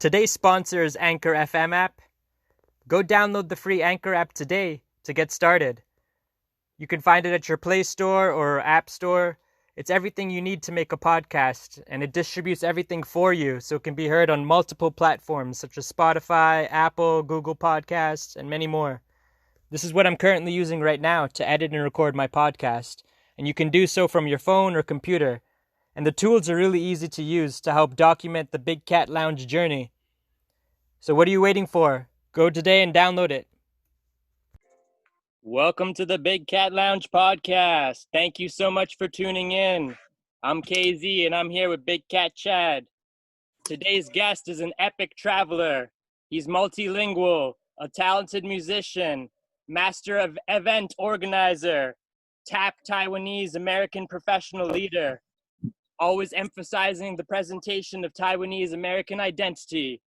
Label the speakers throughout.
Speaker 1: Today's sponsor is Anchor FM app. Go download the free Anchor app today to get started. You can find it at your Play Store or App Store. It's everything you need to make a podcast, and it distributes everything for you so it can be heard on multiple platforms such as Spotify, Apple, Google Podcasts, and many more. This is what I'm currently using right now to edit and record my podcast, and you can do so from your phone or computer. And the tools are really easy to use to help document the Big Cat Lounge journey. So what are you waiting for? Go today and download it. Welcome to the Big Cat Lounge podcast. Thank you so much for tuning in. I'm KZ and I'm here with Big Cat Chad. Today's guest is an epic traveler. He's multilingual, a talented musician, master of event organizer, top Taiwanese American professional leader, always emphasizing the presentation of Taiwanese American identity.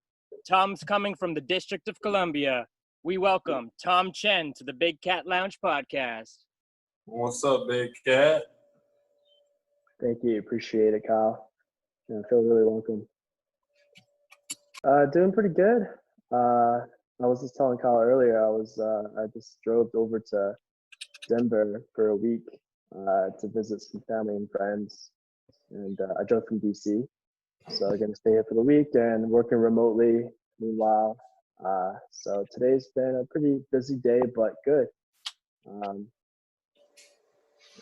Speaker 1: Tom's coming from the District of Columbia. We welcome Tom Chen to the Big Cat Lounge podcast.
Speaker 2: What's up, Big Cat?
Speaker 3: Thank you. Appreciate it, Kyle. I feel really welcome. Doing pretty good. I was just telling Kyle earlier, I just drove over to Denver for a week to visit some family and friends. And I drove from DC. So I'm going to stay here for the week and working remotely meanwhile. So today's been a pretty busy day, but good. A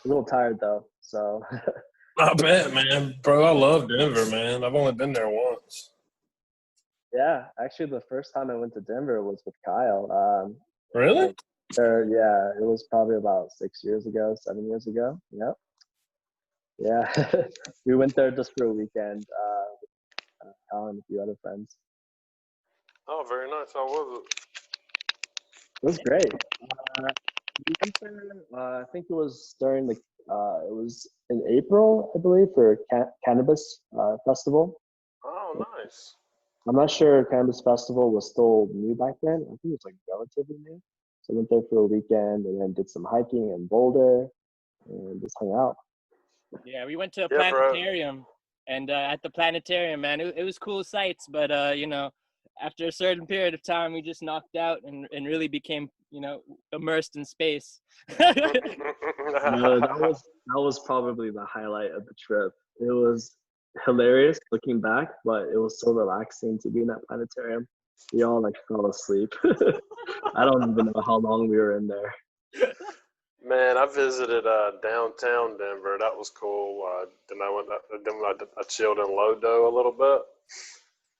Speaker 3: little tired though, so.
Speaker 2: I bet, man. Bro, I love Denver, man. I've only been there once.
Speaker 3: Yeah, actually the first time I went to Denver was with Kyle.
Speaker 2: Really?
Speaker 3: Yeah, it was probably about 7 years ago. Yep. Yeah, we went there just for a weekend, Kyle and a few other friends.
Speaker 2: Oh, very nice. How was it?
Speaker 3: It was great. We went there, I think it was during it was in April, I believe, for Cannabis Festival.
Speaker 2: Oh, nice.
Speaker 3: I'm not sure Cannabis Festival was still new back then. I think it was like relatively new. So I went there for a weekend and then did some hiking in Boulder and just hung out.
Speaker 1: Yeah, we went to a planetarium, and at the planetarium, man, it was cool sights, but after a certain period of time, we just knocked out and really became, immersed in space.
Speaker 3: No, that was probably the highlight of the trip. It was hilarious looking back, but it was so relaxing to be in that planetarium. We all fell asleep. I don't even know how long we were in there.
Speaker 2: Man, I visited downtown Denver. That was cool. Then I chilled in Lodo a little bit.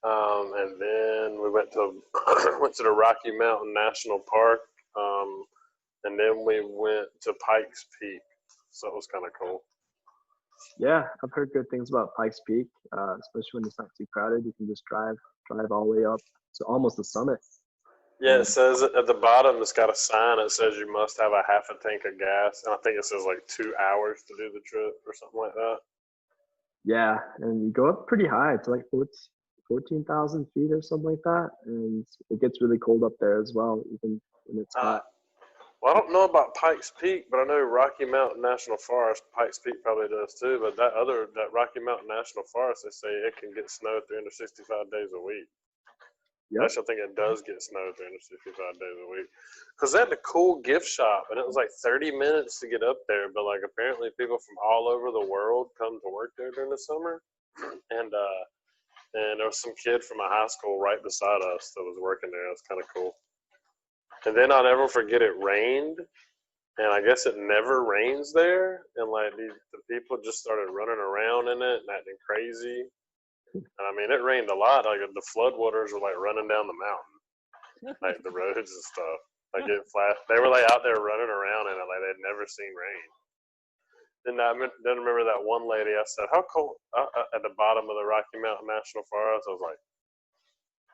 Speaker 2: And then we went to the Rocky Mountain National Park, and then we went to Pikes Peak, so it was kind of cool.
Speaker 3: Yeah, I've heard good things about Pikes Peak, especially when it's not too crowded. You can just drive all the way up to almost the summit.
Speaker 2: Yeah, it says at the bottom, it's got a sign that says you must have a half a tank of gas, and I think it says 2 hours to do the trip or something like that.
Speaker 3: Yeah, and you go up pretty high to 14,000 feet or something like that, and it gets really cold up there as well, even when it's hot.
Speaker 2: Well, I don't know about Pikes Peak, but I know Rocky Mountain National Forest, Pikes Peak probably does too, but that Rocky Mountain National Forest, they say it can get snow 365 days a week.
Speaker 3: Yep.
Speaker 2: Actually, I think it does get snow 365 days a week. Because they had a cool gift shop, and it was 30 minutes to get up there, but apparently people from all over the world come to work there during the summer. And there was some kid from a high school right beside us that was working there. It was kind of cool. And then I'll never forget it rained, and I guess it never rains there. And the people just started running around in it and acting crazy. And I mean, it rained a lot. The floodwaters were running down the mountain, the roads and stuff. It flashed. They were out there running around in it they'd never seen rain. Then I remember that one lady. I said, "How cold?" At the bottom of the Rocky Mountain National Forest, I was like,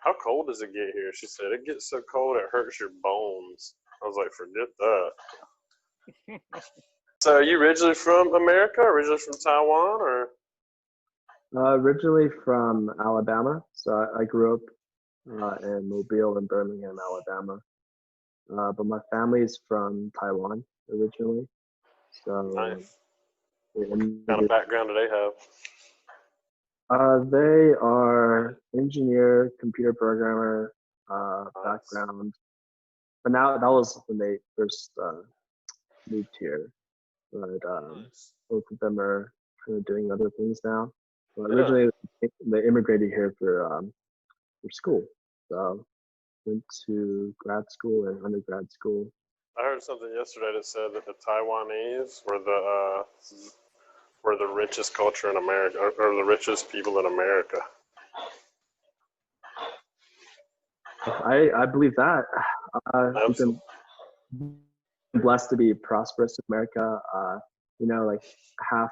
Speaker 2: "How cold does it get here?" She said, "It gets so cold it hurts your bones." I was like, "Forget that." So, are you originally from America? Originally from Taiwan, or?
Speaker 3: Originally from Alabama, so I grew up in Mobile and Birmingham, Alabama. But my family is from Taiwan originally. So
Speaker 2: nice. What kind of background do they have?
Speaker 3: They are engineer, computer programmer,
Speaker 2: Nice.
Speaker 3: background. But now that was when they first moved here. But
Speaker 2: Nice.
Speaker 3: both of them are kind of doing other things now. But
Speaker 2: Yeah.
Speaker 3: originally, they immigrated here for school. So went to grad school and undergrad school.
Speaker 2: I heard something yesterday that said that the Taiwanese were the richest culture in America, or the richest people in America.
Speaker 3: I believe that. We've been
Speaker 2: Absolutely.
Speaker 3: blessed to be prosperous in America. Like half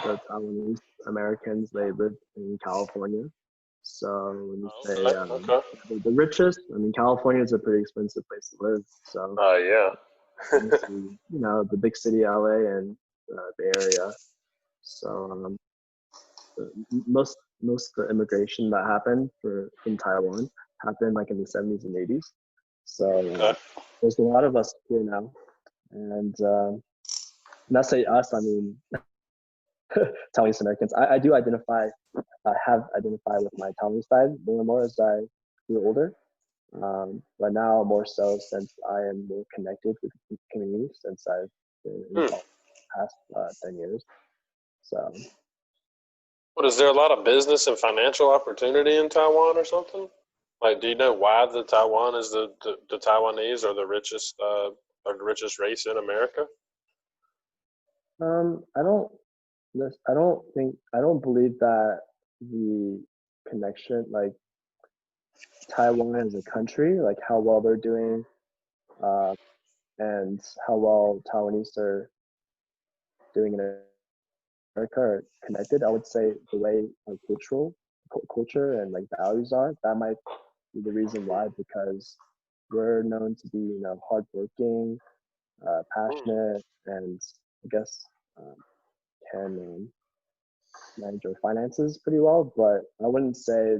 Speaker 3: the Taiwanese Americans, they live in California. So when you say
Speaker 2: Okay. Okay.
Speaker 3: the richest, I mean, California is a pretty expensive place to live. So
Speaker 2: Yeah.
Speaker 3: obviously, the big city, LA, and Bay Area. So most of the immigration that happened in Taiwan happened like in the 70s and 80s. So
Speaker 2: Okay.
Speaker 3: there's a lot of us here now, and when I say us, I mean Taiwanese Americans. I do have identified with my Taiwanese side more and more as I grew older. But now more so since I am more connected with the community since I've been in
Speaker 2: Hmm.
Speaker 3: the past 10 years. So
Speaker 2: What is there a lot of business and financial opportunity in Taiwan or something? Like, do you know why the Taiwan is the Taiwanese are the richest race in America?
Speaker 3: I don't believe that the connection, like Taiwan as a country, like how well they're doing, uh, and how well Taiwanese are doing in America are connected. I would say the way like culture and like values are, that might be the reason why, because we're known to be, hardworking,
Speaker 2: Hmm.
Speaker 3: passionate, and I guess can manage our finances pretty well. But I wouldn't say,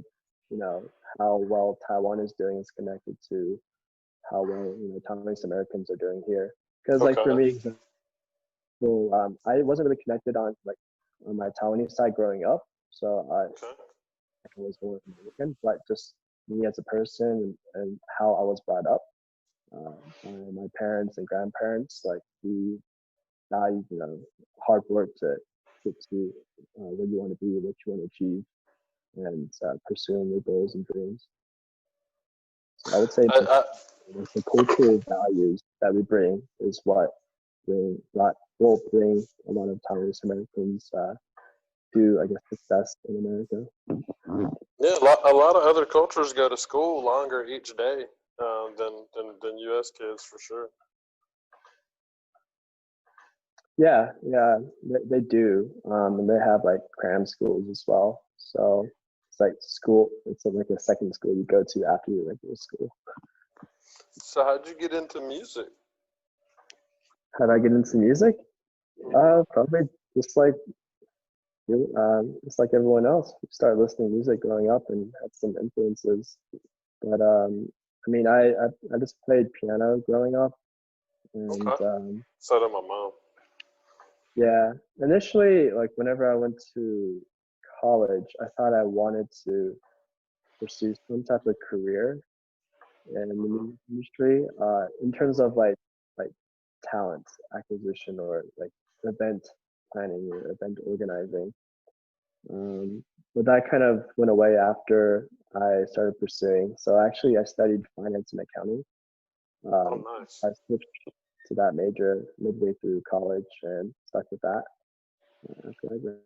Speaker 3: how well Taiwan is doing is connected to how well, Taiwanese Americans are doing here. Because like for
Speaker 2: Okay.
Speaker 3: me, I wasn't really connected on my Taiwanese side growing up. So I
Speaker 2: Okay.
Speaker 3: was born American, but just me as a person and how I was brought up by my parents and grandparents, like we value, hard work to get to where you want to be, what you want to achieve, and pursuing your goals and dreams. So I would say
Speaker 2: I, I,
Speaker 3: the cultural values that we bring is what will bring a lot of Taiwanese Americans to, I guess, success in America.
Speaker 2: yeah, a lot of other cultures go to school longer each day than U.S. kids for sure.
Speaker 3: Yeah, they do, and they have like cram schools as well. So it's like school. It's like a second school you go to after your regular school.
Speaker 2: So how'd you get into music?
Speaker 3: How did I get into music?
Speaker 2: Hmm.
Speaker 3: Probably just like just like everyone else. We started listening to music growing up and had some influences. But I mean, I just played piano growing up, and
Speaker 2: Okay. So did my mom.
Speaker 3: yeah, initially, like whenever I went to college, I thought I wanted to pursue some type of career in the
Speaker 2: Hmm.
Speaker 3: music industry, in terms of like talent acquisition or like event planning or event organizing. Um, but that kind of went away after I started pursuing. So actually, I studied finance and accounting.
Speaker 2: Oh,
Speaker 3: Um,
Speaker 2: nice.
Speaker 3: I switched to that major midway through college and stuck with that after I graduated.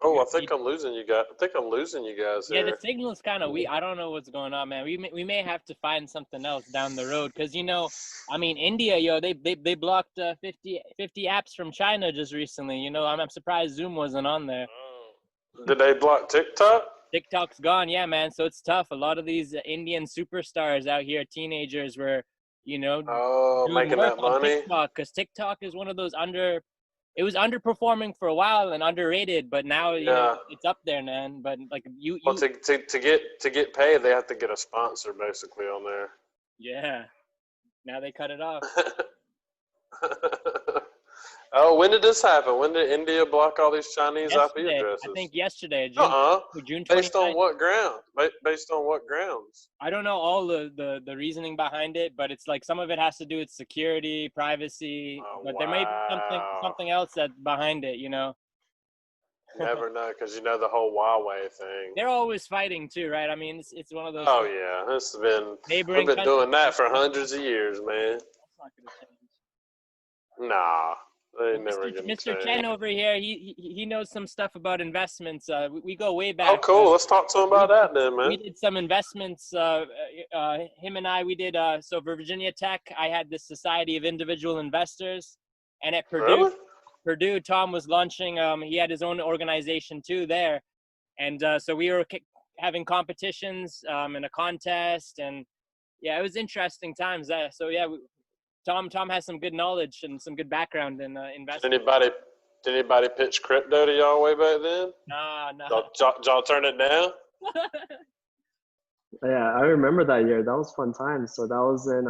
Speaker 2: Oh, I
Speaker 1: You,
Speaker 2: think I'm losing you guys. I think I'm losing you guys
Speaker 1: yeah, the
Speaker 2: here.
Speaker 1: signal's kind of weak. I don't know what's going on, man. We may have to find something else down the road because I mean, India, they blocked 50 apps from China just recently. I'm surprised Zoom wasn't on there.
Speaker 2: Oh. Did they block TikTok?
Speaker 1: TikTok's gone, yeah, man. So it's tough. A lot of these Indian superstars out here, teenagers, were
Speaker 2: Oh,
Speaker 1: doing
Speaker 2: making
Speaker 1: work
Speaker 2: that
Speaker 1: on
Speaker 2: money?
Speaker 1: TikTok because TikTok is one of those it was underperforming for a while and underrated, but now
Speaker 2: Yeah.
Speaker 1: it's up there, man. But like
Speaker 2: Well,
Speaker 1: you
Speaker 2: to get paid, they have to get a sponsor basically on there.
Speaker 1: yeah. Now they cut it off.
Speaker 2: Oh, when did this happen? When did India block all these Chinese IP
Speaker 1: Yesterday, I
Speaker 2: addresses?
Speaker 1: think yesterday, June
Speaker 2: Based
Speaker 1: 29th.
Speaker 2: on what ground? Based on what grounds?
Speaker 1: I don't know all the reasoning behind it, but it's like some of it has to do with security, privacy,
Speaker 2: Oh,
Speaker 1: but there may be
Speaker 2: wow.
Speaker 1: something else that behind it, you know.
Speaker 2: Never know, because you know the whole Huawei thing.
Speaker 1: They're always fighting too, right? I mean, it's one of those
Speaker 2: Oh yeah, we've
Speaker 1: neighboring
Speaker 2: been doing that for
Speaker 1: countries.
Speaker 2: hundreds of years, man.
Speaker 1: That's not gonna change.
Speaker 2: Nah, they ain't
Speaker 1: Well,
Speaker 2: never gonna
Speaker 1: Mr.
Speaker 2: change.
Speaker 1: Chen over here, he knows some stuff about investments. We go way
Speaker 2: Oh,
Speaker 1: back.
Speaker 2: cool. Let's talk to him about that then,
Speaker 1: We
Speaker 2: man.
Speaker 1: did some investments. Him and I, we did. So for Virginia Tech, I had the Society of Individual Investors, and at
Speaker 2: Really?
Speaker 1: Purdue, Tom was launching. He had his own organization too there, and so we were having competitions and a contest, and yeah, it was interesting times. So yeah, Tom has some good knowledge and some good background in investing.
Speaker 2: Did anybody pitch crypto to y'all way back then?
Speaker 1: Nah.
Speaker 2: Y'all turn it down?
Speaker 3: Yeah, I remember that year. That was fun times. So that was in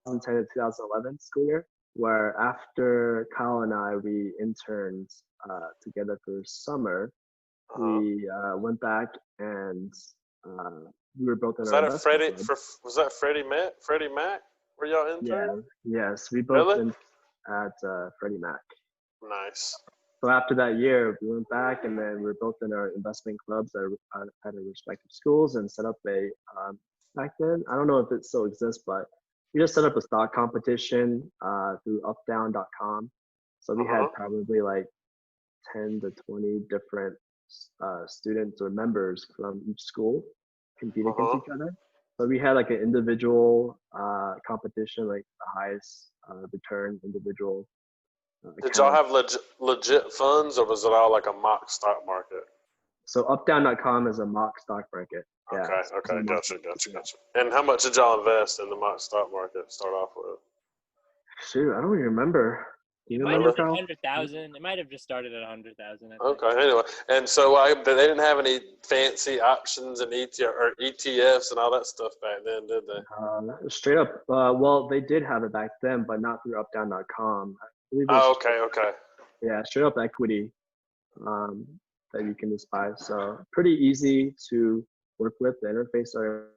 Speaker 3: 2010 to 2011 school year, where after Kyle and I, we interned together for summer. We went back and we were both in
Speaker 2: Was
Speaker 3: our
Speaker 2: that
Speaker 3: investment club.
Speaker 2: Was that Freddie Mac? Were y'all intern?
Speaker 3: Yeah, yes, we both
Speaker 2: Really?
Speaker 3: in at Freddie Mac.
Speaker 2: Nice.
Speaker 3: So after that year, we went back and then we were both in our investment clubs that at our respective schools and set up a, back then, I don't know if it still exists, but we just set up a stock competition through updown.com. So we had probably like 10 to 20 different students or members from each school compete against each other. So we had like an individual competition, like the highest return individual.
Speaker 2: Did y'all have legit funds, or was it all like a mock stock market?
Speaker 3: So updown.com is a mock stock market. Yeah.
Speaker 2: Okay, gotcha. And how much did y'all invest in the mock stock market to start off with?
Speaker 3: Shoot, I don't even remember. Do you
Speaker 1: It
Speaker 3: remember,
Speaker 1: might have
Speaker 3: Kyle?
Speaker 1: 100,000. It might have just started at 100,000.
Speaker 2: Okay, anyway, and so they didn't have any fancy options and ETFs and all that stuff back then, did they?
Speaker 3: Straight up. Well, they did have it back then, but not through updown.com.
Speaker 2: Okay.
Speaker 3: Yeah, straight up equity that you can just buy. So pretty easy to work with. The interface, I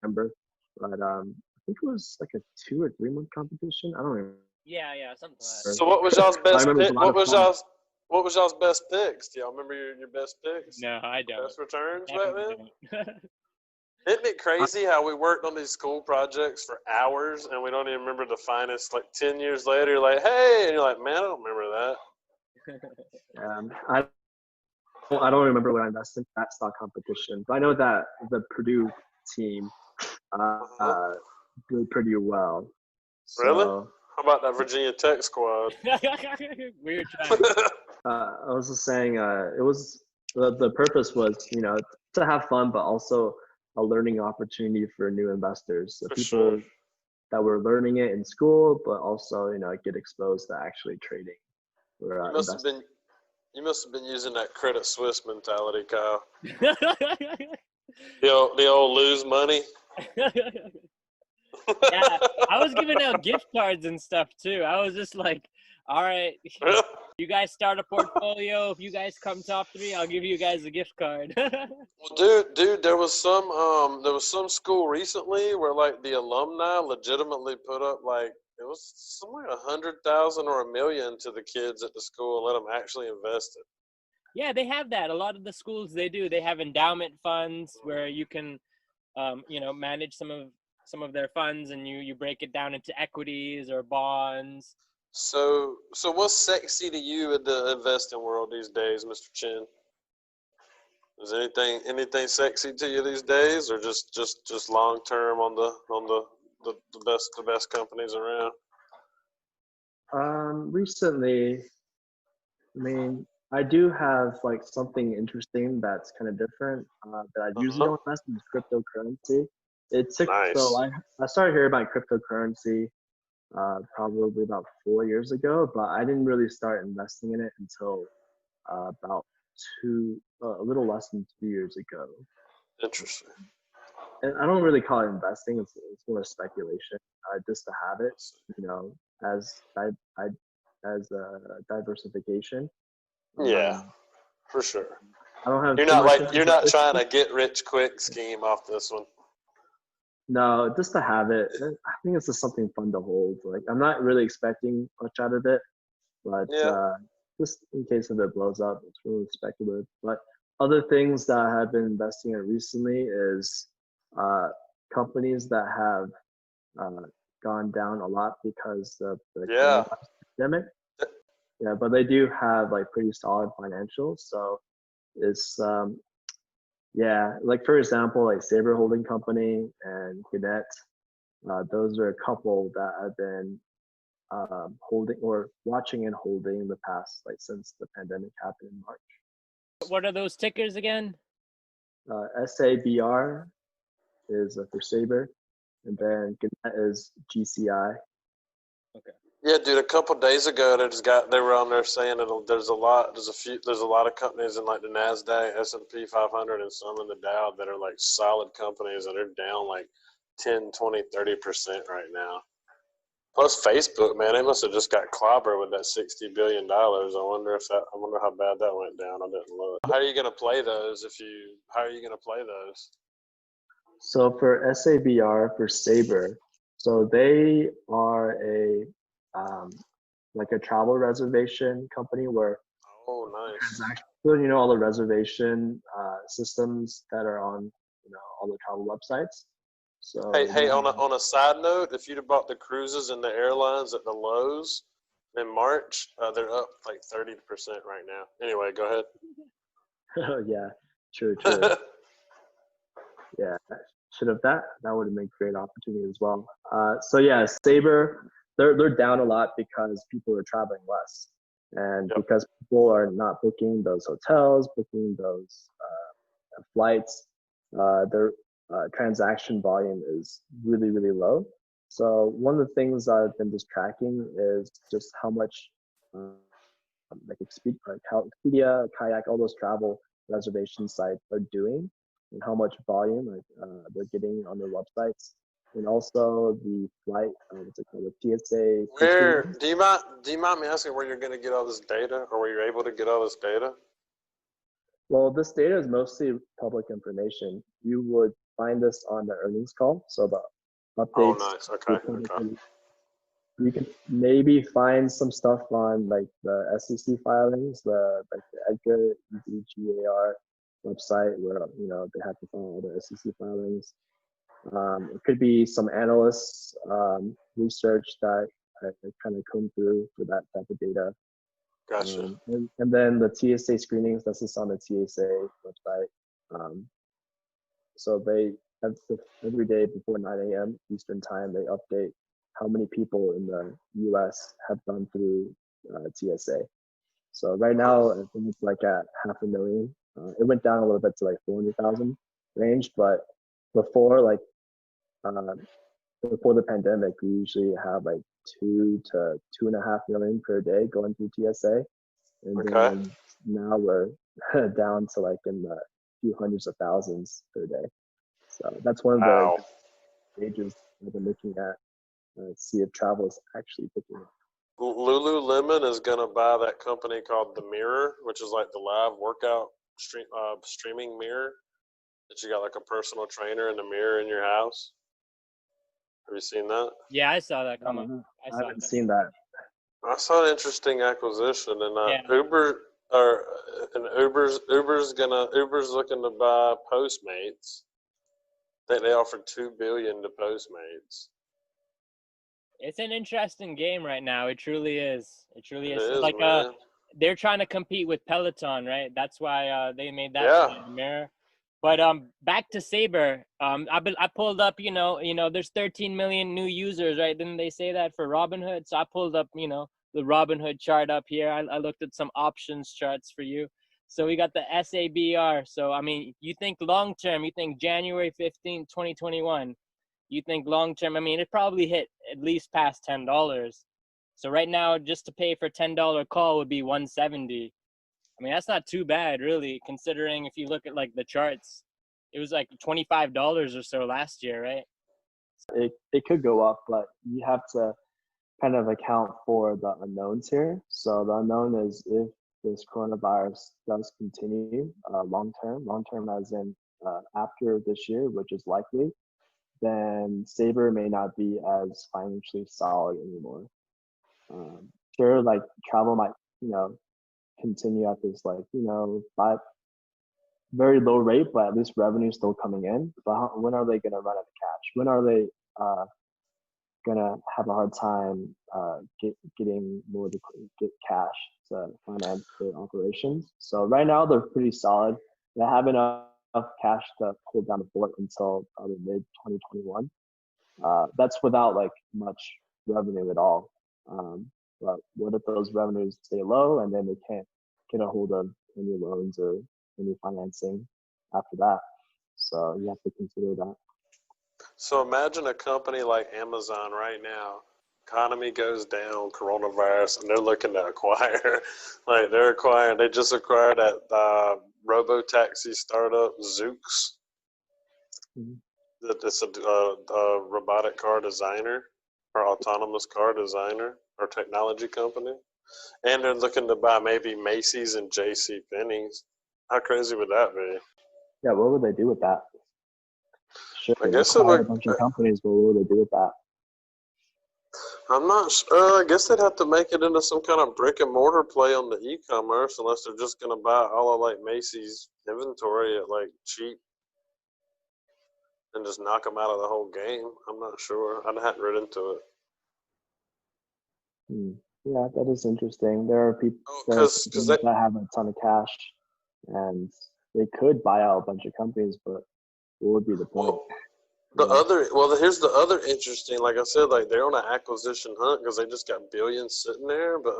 Speaker 3: remember, but I think it was like a 2 or 3 month competition. I don't remember.
Speaker 1: Yeah, something like that.
Speaker 2: So what was y'all's best pick? What was
Speaker 3: fun.
Speaker 2: y'all's best picks? Do y'all remember your best picks?
Speaker 1: No, I don't.
Speaker 2: Best returns back then? Isn't it crazy how we worked on these school projects for hours and we don't even remember the finest? Like 10 years later, you're like, hey, and you're like, man, I don't remember that.
Speaker 3: I don't remember when I invested in that stock competition, but I know that the Purdue team did pretty well. So,
Speaker 2: really? How about that Virginia Tech squad?
Speaker 1: Weird time.
Speaker 3: I was just saying, it was the purpose was, to have fun, but also a learning opportunity for new investors. So people that were learning it in school, but also, get exposed to actually trading.
Speaker 2: You must have been using that Credit Suisse mentality, Kyle. the old lose money.
Speaker 1: Yeah, I was giving out gift cards and stuff too. I was just like, all right, you guys start a portfolio. If you guys come top 3, I'll give you guys a gift card.
Speaker 2: Well, dude, there was some school recently where like the alumni legitimately put up like it was something like 100,000 or $1 million to the kids at the school and let them actually invest it.
Speaker 1: Yeah, they have that. A lot of the schools they do. They have endowment funds where you can, manage some of their funds, and you break it down into equities or bonds.
Speaker 2: So what's sexy to you in the investing world these days, Mr. Chen? Is anything sexy to you these days, or just long term on the best companies around?
Speaker 3: Recently, I do have like something interesting that's kind of different that I usually don't invest in cryptocurrency. It took I started hearing about cryptocurrency probably about 4 years ago, but I didn't really start investing in it until about a little less than 2 years ago.
Speaker 2: Interesting.
Speaker 3: And I don't really call it investing; it's more speculation, just to have it. As I as a diversification.
Speaker 2: Yeah,
Speaker 3: Um,
Speaker 2: for sure.
Speaker 3: I don't have
Speaker 2: You're
Speaker 3: too
Speaker 2: not
Speaker 3: much
Speaker 2: like, you're not
Speaker 3: information.
Speaker 2: trying to get rich quick scheme off this one.
Speaker 3: No, just to have it. I think it's just something fun to hold. Like I'm not really expecting much out of it, but
Speaker 2: Yeah.
Speaker 3: just in case if it blows up, it's really speculative. But other things that I have been investing in recently is uh, companies that have gone down a lot because of the
Speaker 2: Yeah.
Speaker 3: coronavirus pandemic. Yeah, but they do have like pretty solid financials. So it's yeah, like for example, like Saber Holding Company and Gannett. Those are a couple that I've been holding or watching and holding the past, like since the pandemic happened in March.
Speaker 1: What are those tickers again?
Speaker 3: SABR is for Saber, and then Gannett is GCI.
Speaker 1: Okay.
Speaker 2: Yeah, dude. A couple days ago, they were on there saying that there's a lot of companies in like the Nasdaq, S&P 500, and some in the Dow that are like solid companies, and they're down like 10, 20, 30% right now. Plus Facebook, man, they must have just got clobbered with that $60 billion. I wonder how bad that went down. I didn't look. How are you gonna play those how are you gonna play those?
Speaker 3: So for SABR for Saber, so they are a like a travel reservation company where
Speaker 2: Oh, nice.
Speaker 3: all the reservation systems that are on all the travel websites.
Speaker 2: Hey,
Speaker 3: So
Speaker 2: hey, on a side note, if you'd have bought the cruises and the airlines at the lows in March, they're up like 30% right now. Anyway, go ahead.
Speaker 3: yeah, true. Yeah, should have that would have made great opportunity as well. So yeah, Saber, they're down a lot because people are traveling less, and
Speaker 2: Yep.
Speaker 3: because people are not booking those hotels, booking those flights, their transaction volume is really low. So one of the things I've been just tracking is just how much how Expedia, Kayak, all those travel reservation sites are doing, and how much volume they're getting on their websites, and also the flight, what's it called, the TSA
Speaker 2: Where
Speaker 3: pre-screenings.
Speaker 2: do you mind me asking where you're going to get all this data, or where you're able to get all this data?
Speaker 3: Well, this data is mostly public information. You would find this on the earnings call, so the
Speaker 2: Oh,
Speaker 3: updates.
Speaker 2: nice. Okay. Okay.
Speaker 3: You can maybe find some stuff on like the SEC filings, the Edgar EDGAR website where they have to file all the SEC filings. It could be some analysts research that I kind of comb through for that type of data.
Speaker 2: Gotcha.
Speaker 3: And then the TSA screenings, that's just on the TSA website. So they have every day before 9 a.m. Eastern time, they update how many people in the U.S. have gone through TSA. So right now, I think it's like at 500,000. It went down a little bit to like 400,000 range, but before uh, before the pandemic, we usually have like 2 to 2.5 million per day going through TSA, and
Speaker 2: Okay.
Speaker 3: then now we're down to like in the few hundreds of thousands per day. So that's one of the
Speaker 2: Wow.
Speaker 3: stages I've been looking at see if travel is actually picking up.
Speaker 2: Lululemon is going to buy that company called The Mirror, which is like the live workout streaming mirror that you got like a personal trainer in the mirror in your house. Have you seen that?
Speaker 1: Yeah, I saw that come up.
Speaker 3: I haven't seen that.
Speaker 2: I saw an interesting acquisition, and
Speaker 1: Yeah.
Speaker 2: Uber's looking to buy Postmates. I think they offered $2 billion to Postmates.
Speaker 1: It's an interesting game right now. It truly is. It truly
Speaker 2: It
Speaker 1: is.
Speaker 2: is,
Speaker 1: Like
Speaker 2: man.
Speaker 1: they're trying to compete with Peloton, right? That's why they made that
Speaker 2: Yeah.
Speaker 1: in the mirror. But back to Saber. I pulled up, there's 13 million new users, right? Didn't they say that for Robinhood? So I pulled up, the Robinhood chart up here. I looked at some options charts for you. So we got the SABR. So I mean, you think long term, you think January 15th, 2021. You think long term, I mean, it probably hit at least past $10. So right now, just to pay for $10 call would be 170. I mean, that's not too bad, really, considering if you look at like the charts, it was like $25 or so last year, right?
Speaker 3: It could go up, but you have to kind of account for the unknowns here. So the unknown is if this coronavirus does continue long term as in after this year, which is likely, then Saber may not be as financially solid anymore. Sure, like travel might, continue at this very low rate, but at least revenue is still coming in. But when are they going to run out of cash? When are they going to have a hard time getting more to get cash to finance their operations? So right now they're pretty solid. They have enough cash to hold down the fort until probably mid 2021. That's without like much revenue at all. But what if those revenues stay low and then they can't get a hold of any loans or any financing after that? So you have to consider that.
Speaker 2: So imagine a company like Amazon right now. Economy goes down, coronavirus, and they're looking to acquire. They just acquired that robo-taxi startup, Zoox.
Speaker 3: Mm-hmm.
Speaker 2: It's a robotic car designer or autonomous car designer or technology company. And they're looking to buy maybe Macy's and J.C. Penney's. How crazy would that be?
Speaker 3: Yeah, what would they do with that? Sure,
Speaker 2: I guess
Speaker 3: acquire a bunch of companies, but what would they do with that?
Speaker 2: I'm not sure. I guess they'd have to make it into some kind of brick and mortar play on the e-commerce, unless they're just going to buy all of like Macy's inventory at like cheap and just knock them out of the whole game. I'm not sure. I hadn't read into it.
Speaker 3: Yeah, that is interesting. There are people that have a ton of cash, and they could buy out a bunch of companies, but what would be the point?
Speaker 2: Here's the other interesting. Like I said, like they're on an acquisition hunt because they just got billions sitting there. But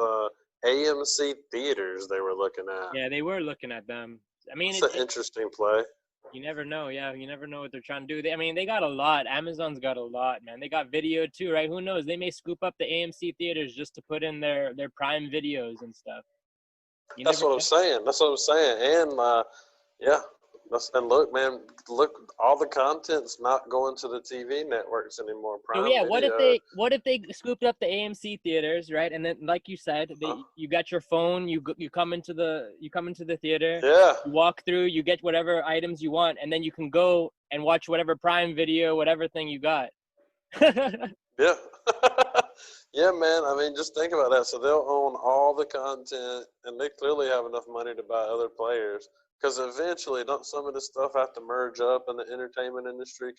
Speaker 2: AMC theaters they were looking at.
Speaker 1: Yeah, they were looking at them. I mean,
Speaker 2: it's an interesting play.
Speaker 1: You never know. Yeah, you never know what they're trying to do. They got a lot. Amazon's got a lot, man. They got video too, right? Who knows? They may scoop up the AMC theaters just to put in their Prime videos and stuff.
Speaker 2: That's what I'm saying. And yeah. And look, man, all the content's not going to the TV networks anymore. Prime
Speaker 1: yeah,
Speaker 2: Video.
Speaker 1: what if they scooped up the AMC theaters, right? And then, like you said, you got your phone, you come into the theater,
Speaker 2: yeah,
Speaker 1: you walk through, you get whatever items you want, and then you can go and watch whatever Prime Video, whatever thing you got.
Speaker 2: Yeah. Yeah, man. I mean, just think about that. So they'll own all the content, and they clearly have enough money to buy other players. Because eventually, don't some of this stuff have to merge up in the entertainment industry?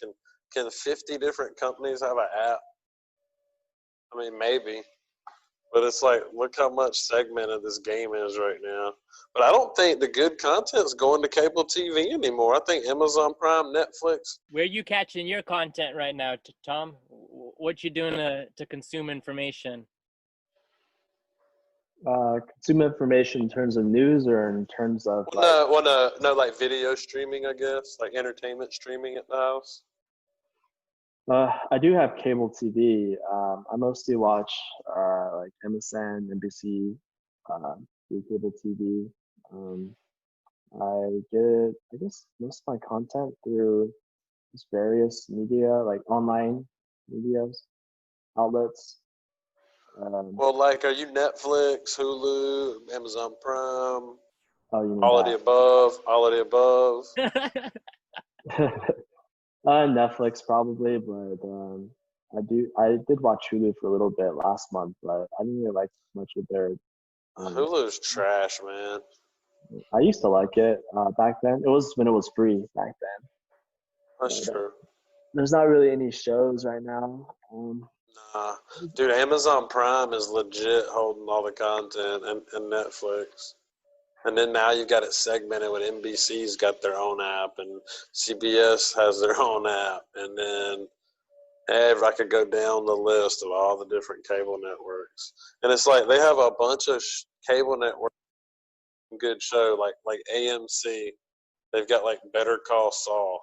Speaker 2: Can 50 different companies have an app? I mean, maybe. But it's like, look how much segmented this game is right now. But I don't think the good content's going to cable TV anymore. I think Amazon Prime, Netflix.
Speaker 1: Where are you catching your content right now, Tom? What you doing to consume information?
Speaker 3: Consume information in terms of news or in terms of
Speaker 2: no, like video streaming, I guess, like entertainment streaming at the house.
Speaker 3: I do have cable TV. I mostly watch like MSN, NBC, through cable TV. I get, I guess, most of my content through just various media, like online media outlets.
Speaker 2: Well, like, are you Netflix, Hulu, Amazon Prime?
Speaker 3: All
Speaker 2: of the above. All of the above.
Speaker 3: Netflix probably, but I did watch Hulu for a little bit last month, but I didn't really like much of their.
Speaker 2: Hulu's trash, man.
Speaker 3: I used to like it back then. It was when it was free back then.
Speaker 2: That's true.
Speaker 3: There's not really any shows right now.
Speaker 2: Nah, dude, Amazon Prime is legit holding all the content and Netflix. And then now you've got it segmented with NBC's got their own app and CBS has their own app. And then I could go down the list of all the different cable networks. And it's like they have a bunch of cable networks, good show, like AMC. They've got like Better Call Saul.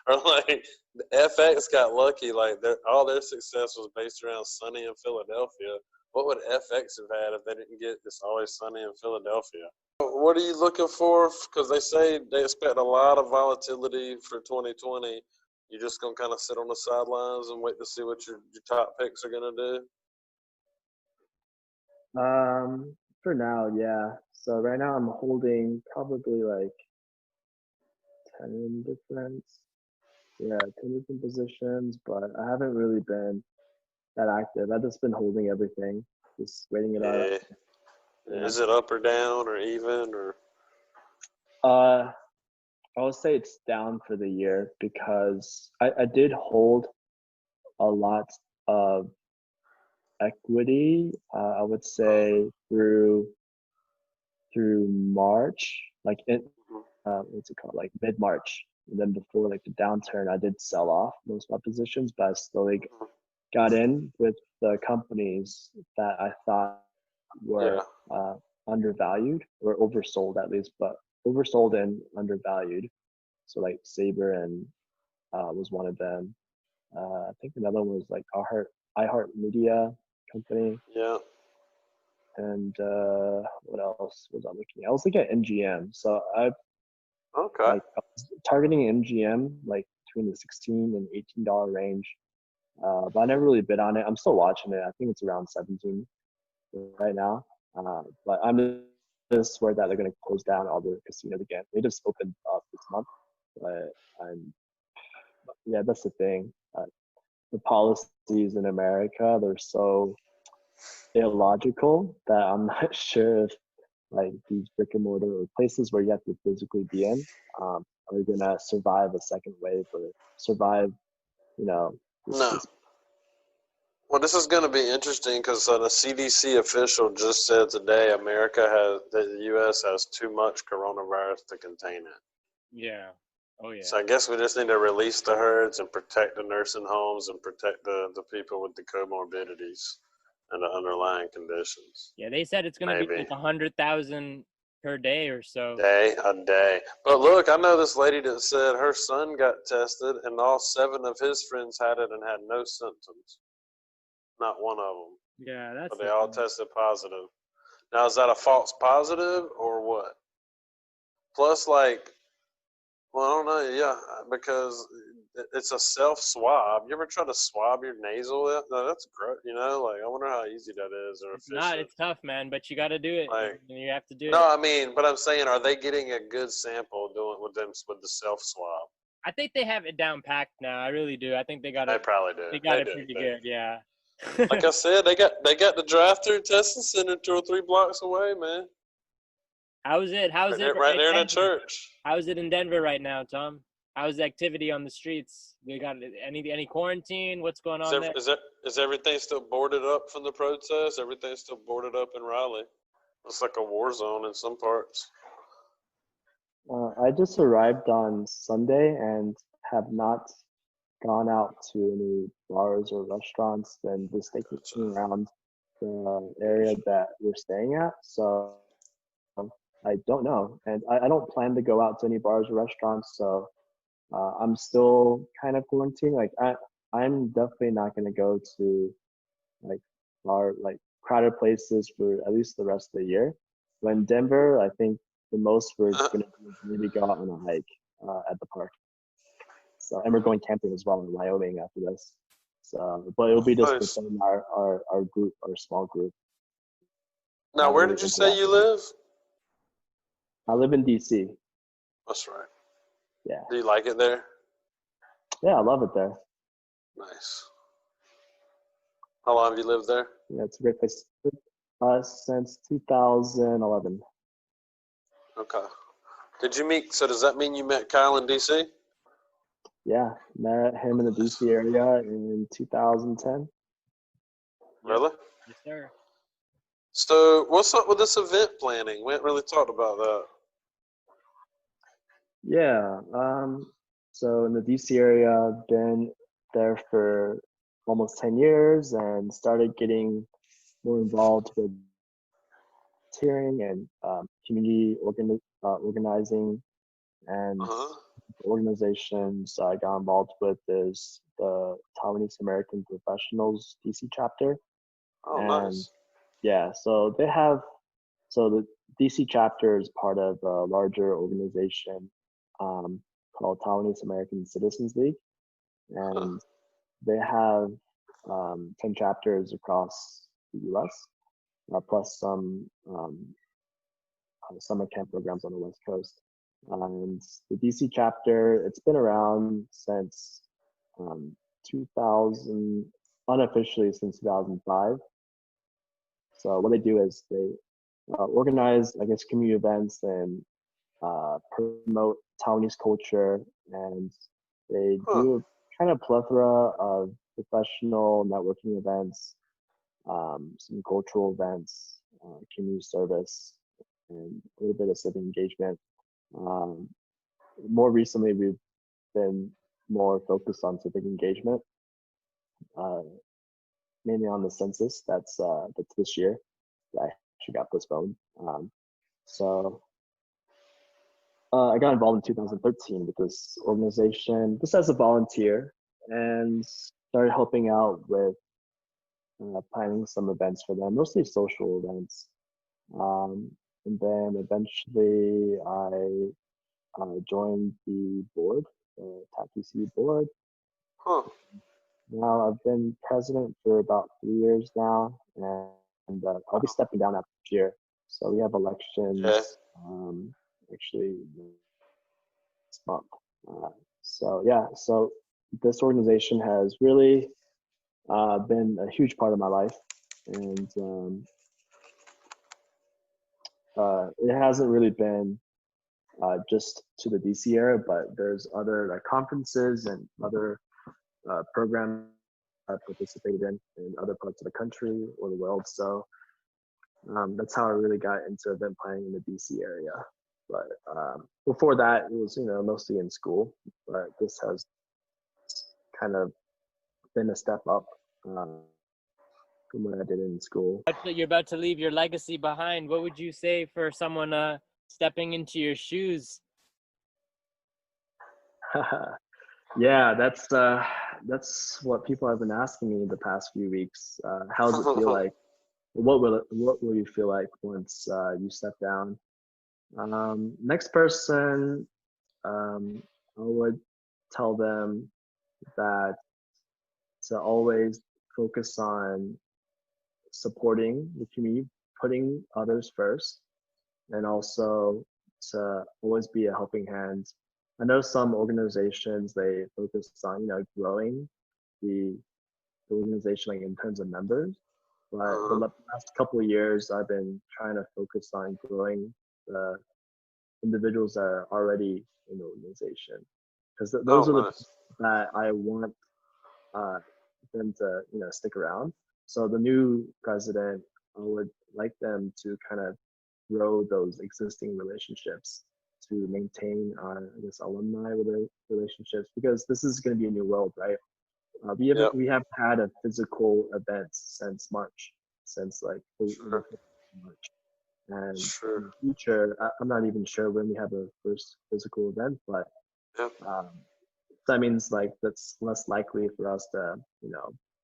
Speaker 2: Or like FX got lucky, like all their success was based around Sunny in Philadelphia. What would FX have had if they didn't get It's Always Sunny in Philadelphia? What are you looking for? Because they say they expect a lot of volatility for 2020. You just gonna kind of sit on the sidelines and wait to see what your top picks are gonna do?
Speaker 3: For now, yeah. So right now I'm holding probably like 10 different, 10 different positions, but I haven't really been that active. I've just been holding everything, just waiting it out.
Speaker 2: Yeah.
Speaker 3: Yeah.
Speaker 2: Is it up or down or even or?
Speaker 3: I would say it's down for the year because I did hold a lot of equity. I would say through March, like what's it called, like mid March, and then before like the downturn, I did sell off most of my positions, but I slowly got in with the companies that I thought were undervalued or oversold at least, but oversold and undervalued. So like Saber and was one of them. I think another one was like iHeart Media company.
Speaker 2: Yeah.
Speaker 3: And what else was I looking at? I was looking at MGM. So I
Speaker 2: Okay.
Speaker 3: was targeting MGM like between the $16 and $18 range. But I never really bid on it. I'm still watching it. I think it's around 17 right now. But I'm just worried that they're going to close down all the casinos again. They just opened up this month. But yeah, that's the thing. The policies in America, they're so illogical that I'm not sure if like these brick and mortar or places where you have to physically be in are gonna survive a second wave or survive,
Speaker 2: No.
Speaker 3: this.
Speaker 2: Well, this is going to be interesting because a CDC official just said today the U.S. has too much coronavirus to contain it.
Speaker 4: Yeah. Oh, yeah.
Speaker 2: So I guess we just need to release the herds and protect the nursing homes and protect the people with the comorbidities and the underlying conditions.
Speaker 4: Yeah, they said it's going to be like 100,000 per day or so.
Speaker 2: A day. But look, I know this lady that said her son got tested and all 7 of his friends had it and had no symptoms. Not one of them.
Speaker 4: Yeah, that's.
Speaker 2: But they all tested positive. Now, is that a false positive or what? Plus, like, well, I don't know. Yeah, because it's a self swab. You ever try to swab your nasal? No, that's gross. Like I wonder how easy that is or
Speaker 4: It's
Speaker 2: efficient.
Speaker 4: not. It's tough, man. But you got to do it.
Speaker 2: Like,
Speaker 4: you have to do it.
Speaker 2: No, I mean, but I'm saying, are they getting a good sample doing with the self swab?
Speaker 4: I think they have it down packed now. I really do. I think they got it.
Speaker 2: They probably do.
Speaker 4: They got it pretty good. Yeah.
Speaker 2: Like I said, they got the drive-through testing center 2 or 3 blocks away, man.
Speaker 4: How's it? How's it?
Speaker 2: Right there in the church.
Speaker 4: How's it in Denver right now, Tom? How's the activity on the streets? They got any quarantine? What's going on there?
Speaker 2: Is everything still boarded up from the protests? Everything's still boarded up in Raleigh. It's like a war zone in some parts.
Speaker 3: I just arrived on Sunday and have not gone out to any bars or restaurants and just taking around the area that we're staying at. So I don't know. And I don't plan to go out to any bars or restaurants. So I'm still kind of quarantined. Like I'm definitely not going to go to like crowded places for at least the rest of the year. When Denver, I think the most we're going to maybe go out on a hike at the park. So, and we're going camping as well in Wyoming after this. So, but it'll be just within our group, our small group.
Speaker 2: Now, where did you say you live?
Speaker 3: I live in DC.
Speaker 2: That's right.
Speaker 3: Yeah.
Speaker 2: Do you like it there?
Speaker 3: Yeah, I love it there.
Speaker 2: Nice. How long have you lived there?
Speaker 3: Yeah, it's a great place. Since 2011.
Speaker 2: Okay. So does that mean you met Kyle in DC?
Speaker 3: Yeah, met him in the DC area in 2010.
Speaker 2: Really?
Speaker 4: Yes, sir.
Speaker 2: So what's up with this event planning? We haven't really talked about that.
Speaker 3: Yeah. So in the DC area, been there for almost 10 years and started getting more involved with volunteering and community organizing, and organizations I got involved with is the Taiwanese American Professionals DC chapter.
Speaker 2: Oh,
Speaker 3: and
Speaker 2: nice.
Speaker 3: Yeah, so the DC chapter is part of a larger organization called Taiwanese American Citizens League.
Speaker 2: Huh.
Speaker 3: and they have 10 chapters across the U.S. Plus some summer camp programs on the West Coast. And the DC chapter, it's been around since 2000, unofficially since 2005. So what they do is they organize, I guess, community events and promote Taiwanese culture, and they
Speaker 2: Huh.
Speaker 3: do a kind of plethora of professional networking events, some cultural events, community service, and a little bit of civic engagement. Um, More recently, we've been more focused on civic engagement, uh, mainly on the census. That's this year. That actually got postponed. So I got involved in 2013 with this organization, just as a volunteer, and started helping out with planning some events for them, mostly social events. Um, and then eventually I joined the board, the TAPTC board.
Speaker 2: Huh.
Speaker 3: Now I've been president for about 3 years now, and I'll be stepping down after this year. So we have
Speaker 2: Yeah.
Speaker 3: elections actually next month. Uh, so yeah, so this organization has really been a huge part of my life, and it hasn't really been just to the DC area, but there's other like conferences and other programs I participated in other parts of the country or the world. So that's how I really got into event planning in the DC area. But before that, it was mostly in school. But this has kind of been a step up from what I did in school.
Speaker 4: You're about to leave your legacy behind. What would you say for someone stepping into your shoes?
Speaker 3: Yeah, that's what people have been asking me the past few weeks. How does it feel like? What will you feel like once you step down? Next person, I would tell them that to always focus on supporting the community, putting others first, and also to always be a helping hand. I know some organizations they focus on growing the organization like in terms of members, but the last couple of years I've been trying to focus on growing the individuals that are already in the organization, because those
Speaker 2: Oh,
Speaker 3: are the
Speaker 2: nice.
Speaker 3: people that I want uh, them to stick around. So the new president, I would like them to kind of grow those existing relationships to maintain our alumni relationships, because this is going to be a new world, right?
Speaker 2: Yep.
Speaker 3: We haven't had a physical event since March, since like
Speaker 2: Sure.
Speaker 3: March. And
Speaker 2: Sure.
Speaker 3: in the future, I'm not even sure when we have a first physical event, but
Speaker 2: Yep.
Speaker 3: that means like that's less likely for us to,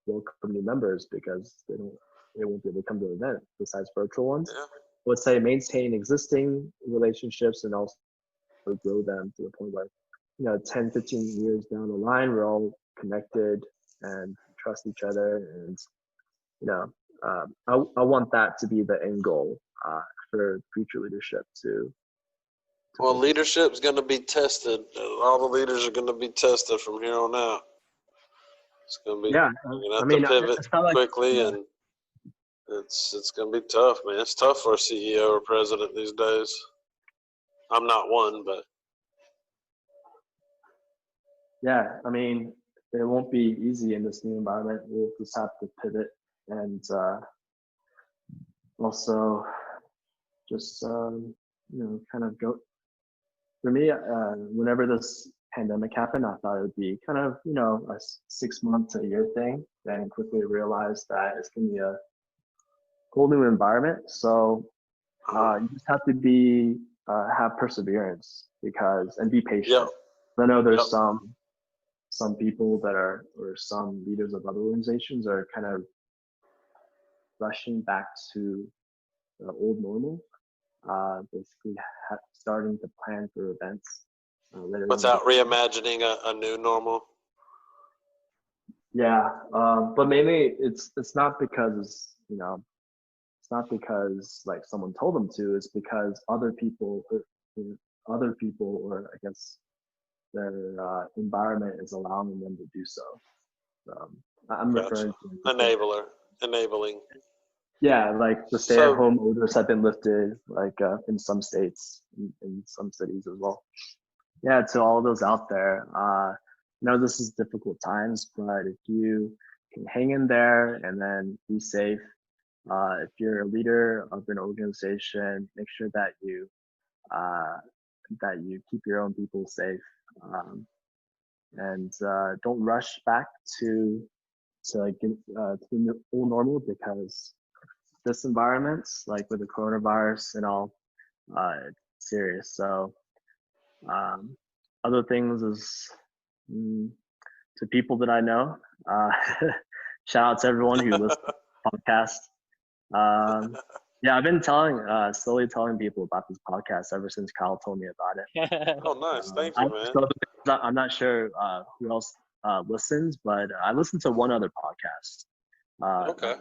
Speaker 3: welcome new members, because they won't be able to come to the event besides virtual ones.
Speaker 2: Yeah.
Speaker 3: I would say maintain existing relationships and also grow them to the point where, 10, 15 years down the line, we're all connected and trust each other. And, I want that to be the end goal for future leadership to
Speaker 2: Well,
Speaker 3: focus.
Speaker 2: leadership's going to be tested. All the leaders are going to be tested from here on out. It's going to be.
Speaker 3: Yeah,
Speaker 2: You're
Speaker 3: I
Speaker 2: going to
Speaker 3: mean,
Speaker 2: have to pivot
Speaker 3: it's not like
Speaker 2: quickly, and it's going to be tough, man. It's tough for a CEO or president these days. I'm not one, but
Speaker 3: yeah, I mean, it won't be easy in this new environment. We'll just have to pivot and also just kind of go. For me, whenever this pandemic happened, I thought it would be kind of a 6 month to a year thing. Then quickly realized that it's going to be a whole new environment. So you just have to be have perseverance and be patient.
Speaker 2: yep.
Speaker 3: I know there's
Speaker 2: Yep.
Speaker 3: some people that are, or some leaders of other organizations are kind of rushing back to the old normal, basically starting to plan for events later on.
Speaker 2: Without reimagining a new normal.
Speaker 3: Yeah, but mainly it's not because it's not because like someone told them to. It's because other people, or I guess their environment is allowing them to do so. Um, I'm
Speaker 2: Gotcha.
Speaker 3: referring to like,
Speaker 2: Enabling.
Speaker 3: yeah, like the
Speaker 2: So,
Speaker 3: stay-at-home orders have been lifted, like in some states, in some cities as well. Yeah, to all those out there, this is difficult times, but if you can hang in there and then be safe, if you're a leader of an organization, make sure uh, that you keep your own people safe, and don't rush back to to the new normal, because this environment, like with the coronavirus and all, it's serious. So um, other things is, mm, to people that I know, uh, shout out to everyone who listens to the podcast. Um, yeah, I've been slowly telling people about this podcast ever since Kyle told me about it.
Speaker 2: oh, nice. Thank you, man.
Speaker 3: I'm not sure who else listens, but I listened to one other podcast.
Speaker 2: Okay.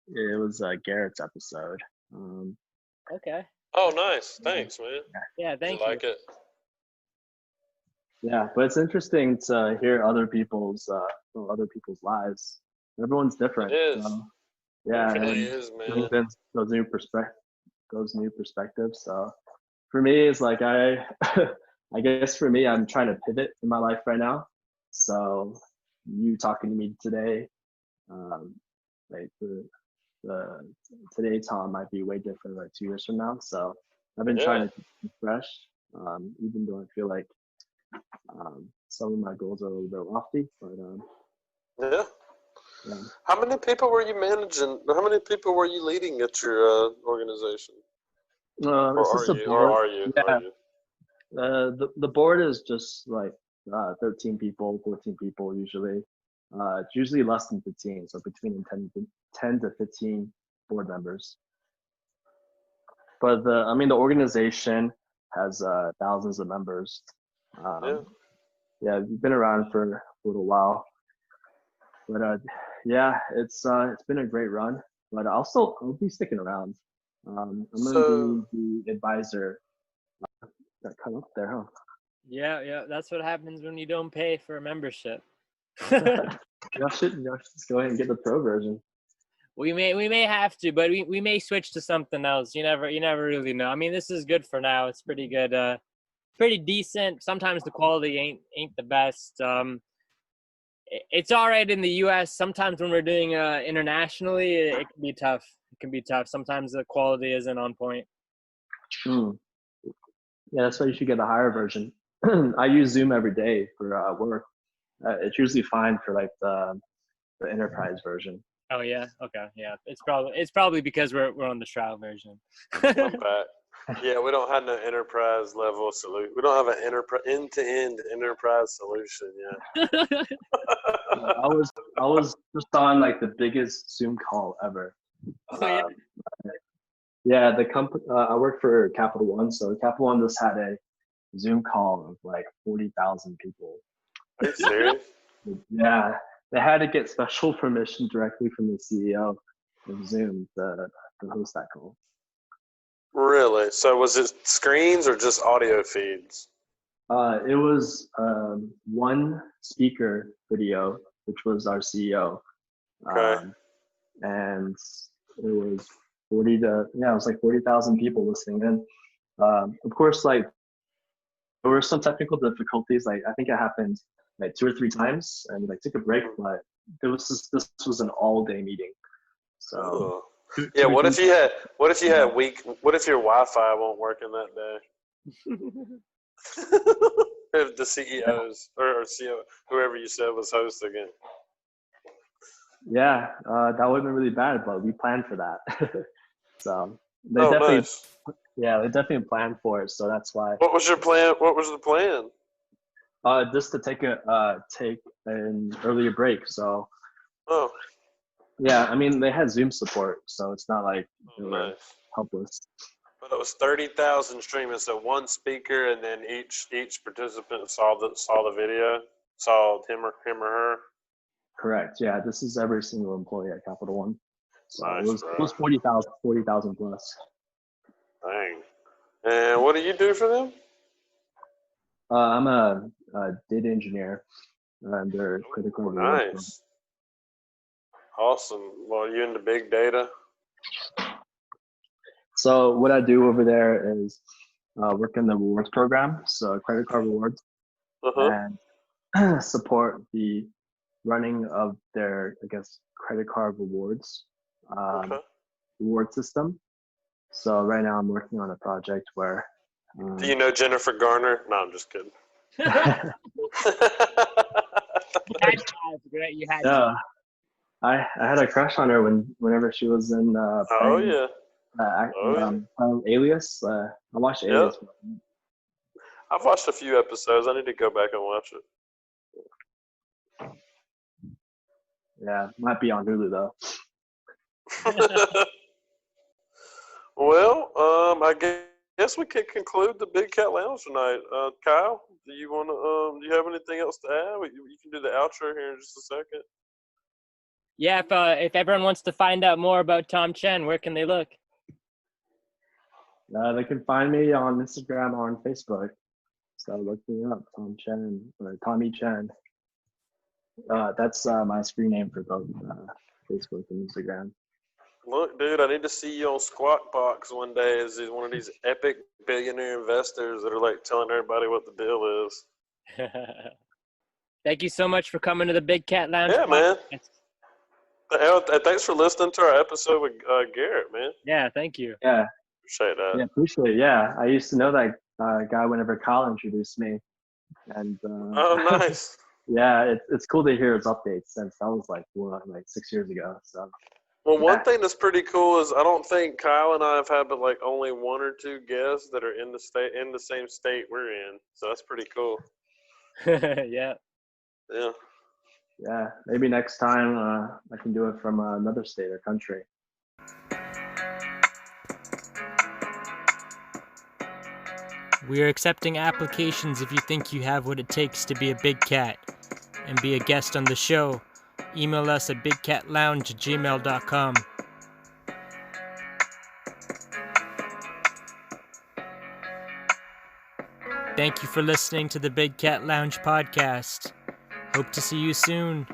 Speaker 3: It was Garrett's episode.
Speaker 4: Okay.
Speaker 2: Oh, nice. Thanks, man.
Speaker 4: Yeah,
Speaker 2: Did
Speaker 4: thank
Speaker 2: you
Speaker 4: you.
Speaker 2: like it?
Speaker 3: Yeah, but it's interesting to hear other people's lives. Everyone's different.
Speaker 2: It is.
Speaker 3: So, yeah,
Speaker 2: It really
Speaker 3: and
Speaker 2: is,
Speaker 3: getting
Speaker 2: man.
Speaker 3: those new perspectives. So for me, it's like I guess for me, I'm trying to pivot in my life right now. So you talking to me today, um, like the today Tom might be way different like 2 years from now. So I've been
Speaker 2: Yeah.
Speaker 3: trying to keep fresh, even though I feel like some of my goals are a little bit lofty, but
Speaker 2: Yeah.
Speaker 3: yeah.
Speaker 2: How many people were you managing? How many people were you leading at your organization? Or
Speaker 3: It's
Speaker 2: are
Speaker 3: just a
Speaker 2: you? Or
Speaker 3: board.
Speaker 2: are you? Are
Speaker 3: Yeah,
Speaker 2: you?
Speaker 3: the board is just like 13 people, 14 people usually. It's usually less than 15, so between 10 to 15 board members. But the organization has thousands of members.
Speaker 2: Yeah.
Speaker 3: Yeah, we've been around for a little while, but yeah, it's been a great run. But I'll be sticking around. I'm gonna
Speaker 2: So,
Speaker 3: be the advisor. That come up there, huh?
Speaker 4: Yeah, that's what happens when you don't pay for a membership.
Speaker 3: Y'all should just go ahead and get the pro version.
Speaker 4: We may have to, but we may switch to something else. You never really know. I mean, this is good for now. It's pretty good. Pretty decent. Sometimes the quality ain't the best. It's all right in the U.S. Sometimes when we're doing internationally, it can be tough. It can be tough. Sometimes the quality isn't on point.
Speaker 3: Hmm. Yeah, that's why you should get the higher version. I use Zoom every day for work. It's usually fine for like the enterprise version.
Speaker 4: Oh yeah, okay, yeah. It's probably because we're on the trial version.
Speaker 2: I'm back. Yeah, we don't have no enterprise level solution. We don't have an end-to-end enterprise solution yet.
Speaker 3: I was just on like the biggest Zoom call ever.
Speaker 4: Oh yeah.
Speaker 3: Yeah, the company I work for Capital One, so Capital One just had a Zoom call of like 40,000 people.
Speaker 2: Are you serious?
Speaker 3: Yeah, they had to get special permission directly from the CEO of Zoom to host that call.
Speaker 2: Really? So was it screens or just audio feeds?
Speaker 3: It was one speaker video, which was our CEO,
Speaker 2: Okay.
Speaker 3: and it was it was like 40,000 people listening in. Of course, like there were some technical difficulties. Like I think it happened like 2 or 3 times, and like took a break. But this was an all day meeting. So
Speaker 2: Oh.
Speaker 3: two,
Speaker 2: Yeah.
Speaker 3: two or
Speaker 2: What
Speaker 3: three
Speaker 2: if you had? What if you
Speaker 3: times.
Speaker 2: had weak? What if your Wi-Fi won't work in that day? If the CEOs or CEO, whoever you said was hosting it.
Speaker 3: Yeah, that would have been really bad, but we planned for that. So they
Speaker 2: Oh,
Speaker 3: definitely,
Speaker 2: nice.
Speaker 3: yeah, they definitely planned for it. So that's why.
Speaker 2: What was your plan? What was the plan?
Speaker 3: Just to take an earlier break. So
Speaker 2: Oh,
Speaker 3: yeah, I mean they had Zoom support, so it's not like they were
Speaker 2: nice.
Speaker 3: helpless.
Speaker 2: But it was 30,000 streaming, so one speaker, and then each participant saw the video, saw him or her.
Speaker 3: Correct. Yeah, this is every single employee at Capital One. So
Speaker 2: Nice,
Speaker 3: it was
Speaker 2: bro.
Speaker 3: 40,000 plus.
Speaker 2: Dang. And what do you do for them?
Speaker 3: I'm a data engineer under critical reward program.
Speaker 2: Nice. Awesome. Well, you into big data?
Speaker 3: So what I do over there is work in the rewards program, so credit card rewards, and support the running of their, I guess, credit card rewards
Speaker 2: Okay.
Speaker 3: reward system. So right now I'm working on a project where.
Speaker 2: Do you know Jennifer Garner? No, I'm just kidding.
Speaker 4: Great, you had
Speaker 3: Yeah, I had a crush on her whenever she was in
Speaker 2: Oh
Speaker 3: playing
Speaker 2: yeah.
Speaker 3: Alias. I watched
Speaker 2: Yep.
Speaker 3: Alias.
Speaker 2: I've watched a few episodes. I need to go back and watch it.
Speaker 3: Yeah, might be on Hulu though.
Speaker 2: Well, I guess we can conclude the Big Cat Lounge tonight. Kyle, do you want to? Do you have anything else to add? You can do the outro here in just a second.
Speaker 4: Yeah, if everyone wants to find out more about Tom Chen, where can they look?
Speaker 3: They can find me on Instagram or on Facebook. So look me up, Tom Chen or Tommy Chen. That's my screen name for both Facebook and Instagram.
Speaker 2: Look, dude, I need to see you on Squawk Box one day as one of these epic billionaire investors that are like telling everybody what the deal is.
Speaker 4: Thank you so much for coming to the Big Cat Lounge.
Speaker 2: Yeah, man. Thanks for listening to our episode with Garrett, man.
Speaker 4: Yeah, thank you.
Speaker 3: Yeah.
Speaker 2: Appreciate that.
Speaker 3: Yeah, appreciate it. Yeah, I used to know that guy whenever Kyle introduced me. And
Speaker 2: Oh, nice.
Speaker 3: yeah, it's cool to hear his updates since that was like 6 years ago. So.
Speaker 2: Well,
Speaker 3: Yeah.
Speaker 2: one thing that's pretty cool is I don't think Kyle and I have had but like only one or two guests that are in the same state we're in. So that's pretty cool.
Speaker 4: Yeah.
Speaker 2: Yeah.
Speaker 3: Yeah, maybe next time I can do it from another state or country.
Speaker 1: We are accepting applications if you think you have what it takes to be a big cat and be a guest on the show. Email us at bigcatlounge@gmail.com. Thank you for listening to the Big Cat Lounge podcast. Hope to see you soon.